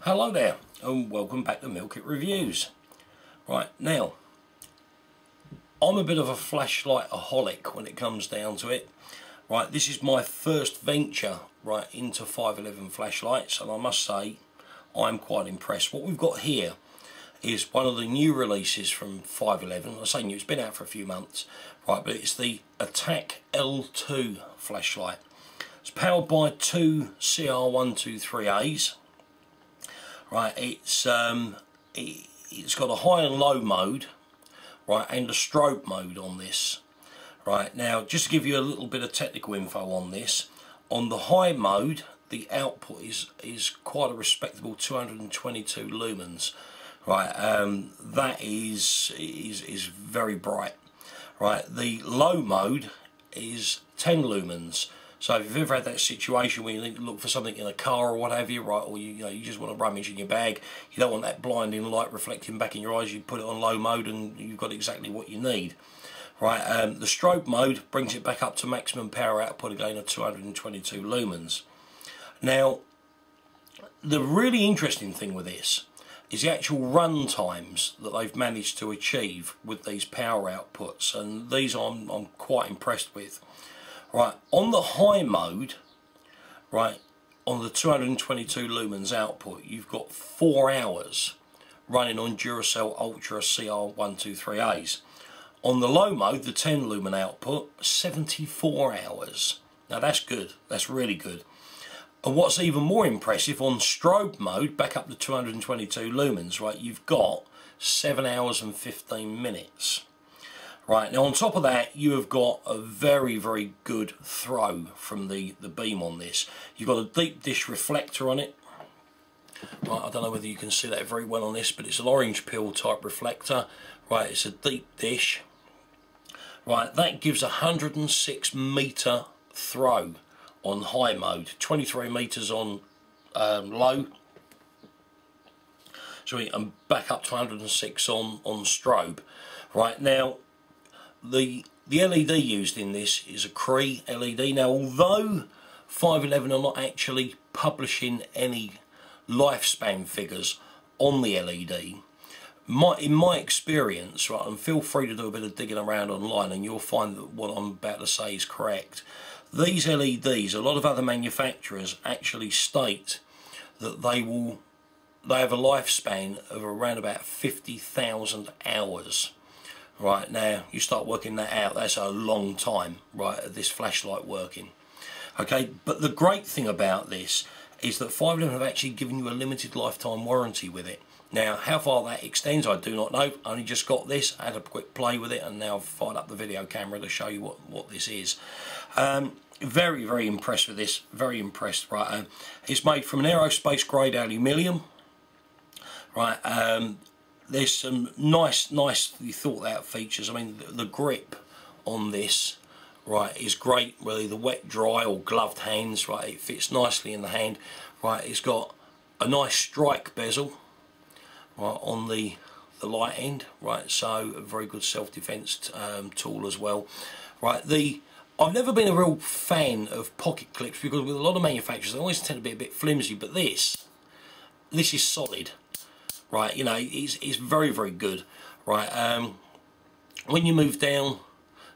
Hello there and welcome back to Milk It Reviews. Right, now I'm a bit of a flashlight-aholic when it comes down to it. Right, this is my first venture right into 511 flashlights, and I must say I'm quite impressed. What we've got here is one of the new releases from 511. I say new, it's been out for a few months, right, but it's the ATAC L2 Flashlight. It's powered by two CR123As. Right, it's got a high and low mode, right, and a strobe mode on this. Right, now just to give you a little bit of technical info on this, on the high mode the output is quite a respectable 222 lumens. Right, that is very bright. Right, the low mode is 10 lumens. So if you've ever had that situation where you need to look for something in a car or what have you, right, or you just want to rummage in your bag, you don't want that blinding light reflecting back in your eyes, you put it on low mode and you've got exactly what you need. Right, the strobe mode brings it back up to maximum power output again of 222 lumens. Now, the really interesting thing with this is the actual run times that they've managed to achieve with these power outputs, and these I'm quite impressed with. Right, on the high mode, right, on the 222 lumens output, you've got 4 hours running on Duracell Ultra CR123As. On the low mode, the 10 lumen output, 74 hours. Now that's good, that's really good. And what's even more impressive, on strobe mode, back up to 222 lumens, right, you've got 7 hours and 15 minutes. Right, now on top of that you have got a very good throw from the beam on this. You've got a deep dish reflector on it. Right, I don't know whether you can see that very well on this, but it's an orange peel type reflector. Right, it's a deep dish. Right, that gives a 106 metre throw on high mode, 23 metres on low. Sorry, and back up to 106 on strobe. Right, now the LED used in this is a Cree LED. Now, although 511 are not actually publishing any lifespan figures on the LED, in my experience, right, and feel free to do a bit of digging around online and you'll find that what I'm about to say is correct. These LEDs, a lot of other manufacturers actually state that they have a lifespan of around about 50,000 hours. Right, now you start working that out, that's a long time, right, of this flashlight working. Okay, but the great thing about this is that 511 have actually given you a limited lifetime warranty with it. Now, how far that extends, I do not know. I only just got this, I had a quick play with it, and now I've fired up the video camera to show you what this is. Very impressed with this, very impressed. Right, it's made from an aerospace grade aluminium. Right, there's some nicely thought out features. I mean, the grip on this, right, is great. Really, the wet, dry or gloved hands, right, it fits nicely in the hand. Right, it's got a nice strike bezel, right, on the light end, right, so a very good self-defense tool as well. Right, I've never been a real fan of pocket clips because with a lot of manufacturers they always tend to be a bit flimsy, but this is solid. Right, you know, it's very good. Right, when you move down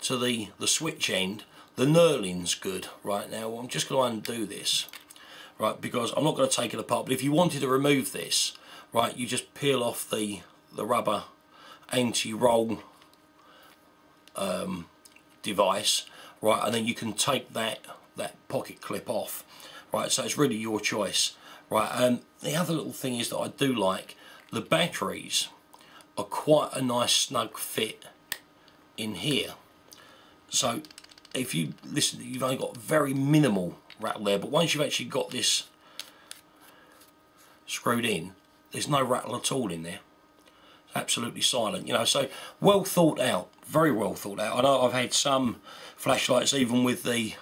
to the switch end, the knurling's good. Right, now I'm just going to undo this, right, because I'm not going to take it apart. But if you wanted to remove this, right, you just peel off the rubber anti-roll device, right, and then you can take that pocket clip off. Right, so it's really your choice. Right, the other little thing is that I do like. The batteries are quite a nice snug fit in here. So if you listen, you've only got very minimal rattle there, but once you've actually got this screwed in, there's no rattle at all in there. It's absolutely silent, you know, so well thought out, very well thought out. I know I've had some flashlights, even with the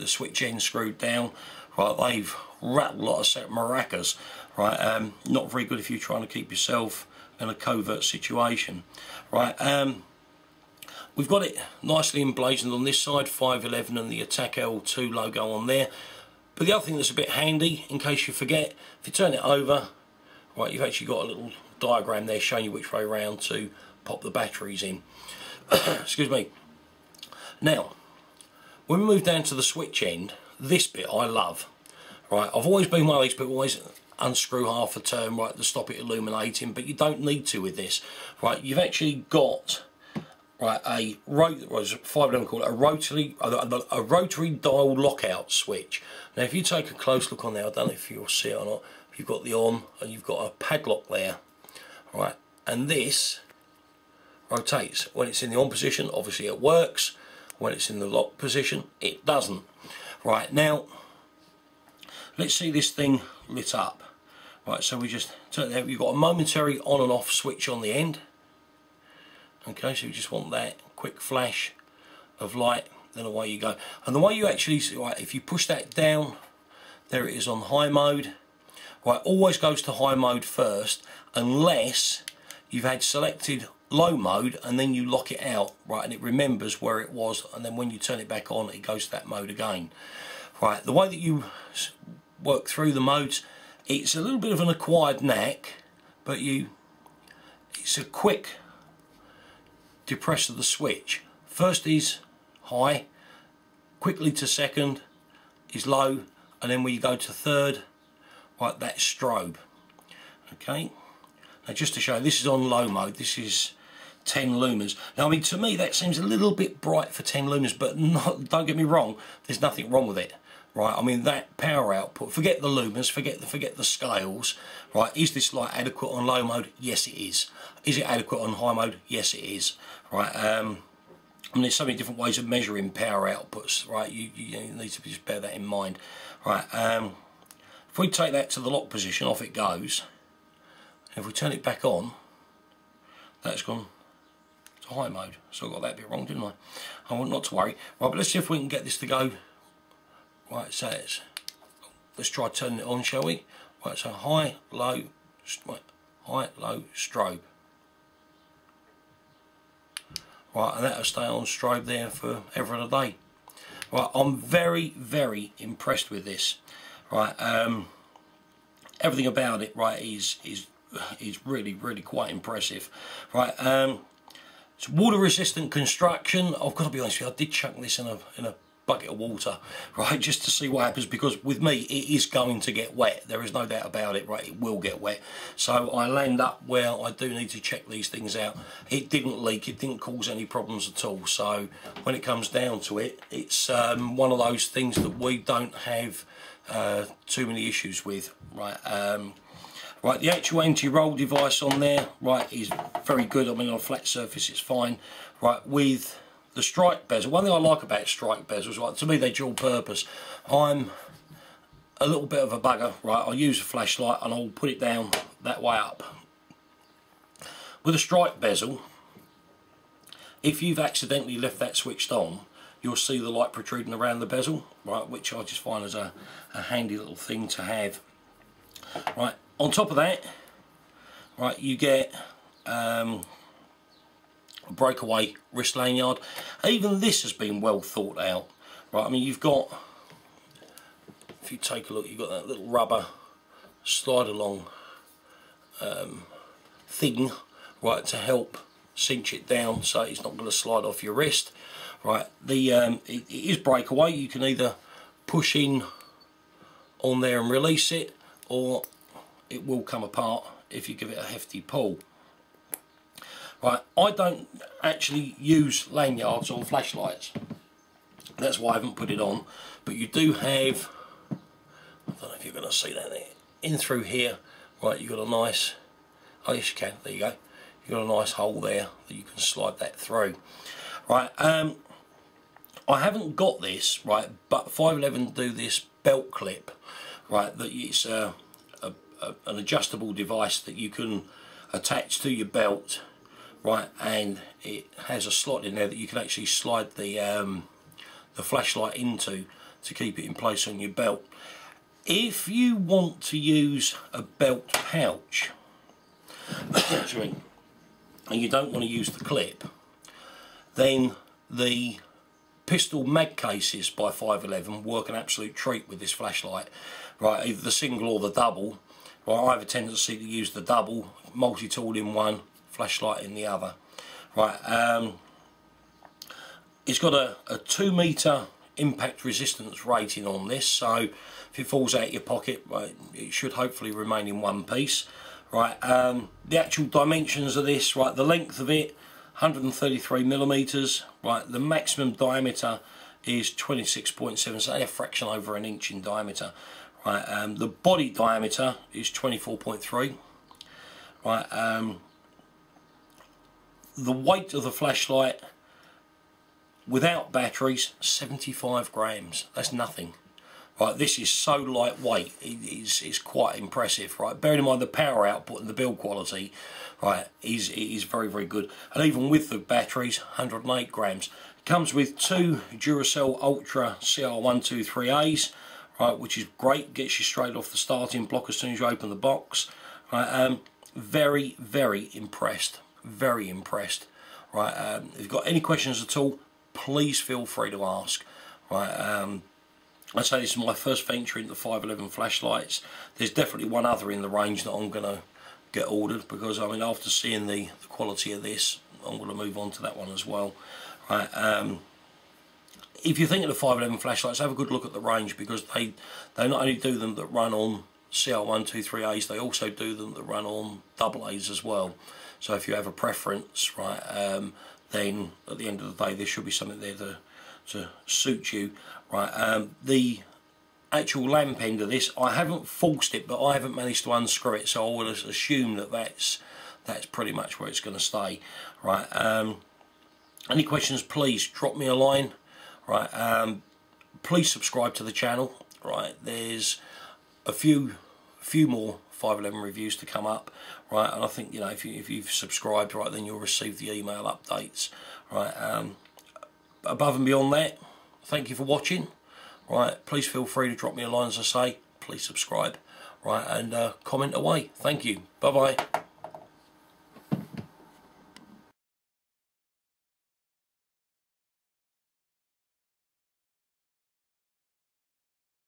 switch end screwed down, right, they've rattled a lot of set maracas. Right, not very good if you're trying to keep yourself in a covert situation. Right, we've got it nicely emblazoned on this side, 511 and the ATAC L2 logo on there. But the other thing that's a bit handy, in case you forget, if you turn it over, right, you've actually got a little diagram there showing you which way around to pop the batteries in. Excuse me. Now, when we move down to the switch end, this bit I love. Right, I've always been one of these people, always unscrew half a turn, right, to stop it illuminating, but you don't need to with this. Right, you've actually got, right, a rotary dial lockout switch. Now, if you take a close look on there, I don't know if you'll see it or not. You've got the on, and you've got a padlock there, right, and this rotates. When it's in the on position, obviously it works. When it's in the lock position, it doesn't. Right, now, let's see this thing lit up. Right, so we just turn it out. You've got a momentary on and off switch on the end. Okay, so you just want that quick flash of light, then away you go. And the way you actually, right, if you push that down, there it is on high mode. Right, always goes to high mode first, unless you've had selected low mode and then you lock it out, right, and it remembers where it was, and then when you turn it back on, it goes to that mode again. Right, the way that you work through the modes, it's a little bit of an acquired knack, but it's a quick depress of the switch. First is high, quickly to second is low, and then when you go to third, right, that's strobe. Okay, now just to show, this is on low mode, this is 10 lumens. Now, I mean, to me that seems a little bit bright for 10 lumens, but don't get me wrong, there's nothing wrong with it. Right, I mean, that power output, forget the lumens, forget the scales, right, is this light adequate on low mode? Yes, it is. Is it adequate on high mode? Yes, it is. Right, I mean, there's so many different ways of measuring power outputs, right, you need to just bear that in mind. Right, if we take that to the lock position, off it goes. If we turn it back on, that's gone to high mode. So I got that bit wrong, didn't I? I want not to worry. Right, but let's see if we can get this to go. Right, so let's try turning it on, shall we? Right, so high, low, strobe. Right, and that'll stay on strobe there for ever and a day. Right, I'm very, very impressed with this. Right, everything about it, right, is really, really quite impressive. Right, it's water resistant construction. I've got to be honest with you, I did chuck this in a bucket of water, right, just to see what happens, because with me it is going to get wet. There is no doubt about it, right, it will get wet. So I land up where I do need to check these things out. It didn't leak, it didn't cause any problems at all, so when it comes down to it, it's one of those things that we don't have too many issues with. Right, right, the actual anti-roll device on there, right, is very good. I mean, on a flat surface it's fine. Right, with the strike bezel, one thing I like about strike bezels, right, to me they're dual purpose. I'm a little bit of a bugger, right, I'll use a flashlight and I'll put it down that way up. With a strike bezel, if you've accidentally left that switched on, you'll see the light protruding around the bezel, right, which I just find as a handy little thing to have. Right, on top of that, right, you get a breakaway wrist lanyard. Even this has been well thought out. Right, I mean, you've got, if you take a look, you've got that little rubber slide along thing, right, to help cinch it down so it's not going to slide off your wrist. Right, it is breakaway. You can either push in on there and release it, or it will come apart if you give it a hefty pull. Right, I don't actually use lanyards on flashlights. That's why I haven't put it on. But you do have, I don't know if you're going to see that there, in through here, right, you've got a nice, oh yes you can, there you go. You've got a nice hole there that you can slide that through. Right, I haven't got this, right, but 511 do this belt clip, right, that it's an adjustable device that you can attach to your belt, right, and it has a slot in there that you can actually slide the flashlight into to keep it in place on your belt. If you want to use a belt pouch, and you don't want to use the clip, then the pistol mag cases by 511 work an absolute treat with this flashlight. Right, either the single or the double, Right, I have a tendency to use the double, multi-tool in one, flashlight in the other. Right, it's got a 2 metre impact resistance rating on this, so if it falls out your pocket, right, it should hopefully remain in one piece. Right, the actual dimensions of this, right, the length of it, 133 millimeters. Right, the maximum diameter is 26.7, so a fraction over an inch in diameter. Right, the body diameter is 24.3. Right, the weight of the flashlight without batteries, 75 grams. That's nothing. Right, this is so lightweight, it's quite impressive. Right, bearing in mind the power output and the build quality, right, is very, very good. And even with the batteries, 108 grams. It comes with 2 Duracell Ultra CR123As, right, which is great, gets you straight off the starting block as soon as you open the box. Right, very, very impressed. Very impressed. Right, if you've got any questions at all, please feel free to ask. Right, I say this is my first venture into 511 flashlights. There's definitely one other in the range that I'm going to get ordered, because I mean, after seeing the quality of this, I'm going to move on to that one as well. Right, if you're thinking of 511 flashlights, have a good look at the range, because they not only do them that run on CR123As, they also do them that run on AA's as well. So if you have a preference, right, then at the end of the day there should be something there to suit you. Right, the actual lamp end of this, I haven't forced it, but I haven't managed to unscrew it, so I would assume that that's pretty much where it's going to stay. Right, any questions, please drop me a line. Right, please subscribe to the channel. Right, there's a few more 511 reviews to come up. Right, and I think, you know, if you've subscribed, right, then you'll receive the email updates. Right, above and beyond that, thank you for watching. Right, please feel free to drop me a line, as I say. Please subscribe. Right, and comment away. Thank you. Bye bye.